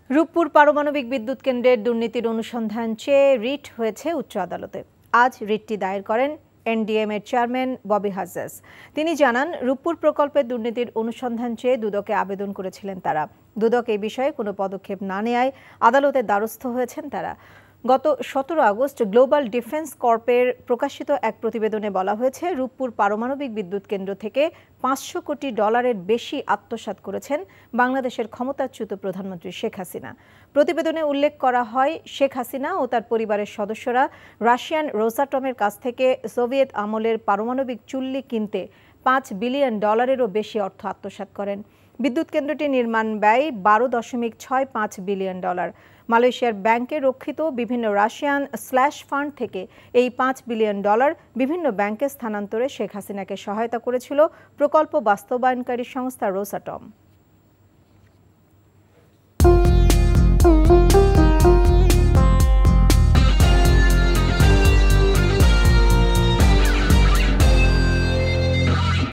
রূপপুর পারমাণবিক বিদ্যুৎ কেন্দ্রের দুর্নীতির অনুসন্ধান চেয়ে রিট হয়েছে উচ্চ আদালতে। আজ রিটটি দায়ের করেন এনডিএম এর চেয়ারম্যান ববি হাজ্জাজ। তিনি জানান, রূপপুর প্রকল্পের দুর্নীতির অনুসন্ধান চেয়ে দুদকে আবেদন করেছিলেন তারা। দুদক এই বিষয়ে কোনো পদক্ষেপ না নেয়ায় আদালতের দ্বারস্থ হয়েছেন তারা। গত 17 আগস্ট গ্লোবাল ডিফেন্স কর্পের প্রকাশিত এক প্রতিবেদনে বলা হয়েছে, রূপপুর পারমাণবিক বিদ্যুৎ কেন্দ্র থেকে $500 কোটি বেশি আত্মসাৎ করেছেন বাংলাদেশের ক্ষমতাচ্যুত প্রধানমন্ত্রী শেখ হাসিনা। প্রতিবেদনে উল্লেখ করা হয়, শেখ হাসিনা ও তার পরিবারের সদস্যরা রাশিয়ান রোসাটমের কাছ থেকে সোভিয়েত আমলের পারমাণবিক চুল্লি কিনতে $5 বিলিয়ন বেশি অর্থ আত্মসাৎ করেন। বিদ্যুৎ কেন্দ্রটি নির্মাণ ব্যয় $12.65 বিলিয়ন। মালয়েশিয়ার ব্যাংকে রক্ষিত বিভিন্ন রাশিয়ান স্ল্যাশ ফান্ড থেকে এই $5 বিলিয়ন বিভিন্ন ব্যাংকে স্থানান্তরে শেখ হাসিনাকে সহায়তা করেছিল প্রকল্প বাস্তবায়নকারী সংস্থা রোসাটম।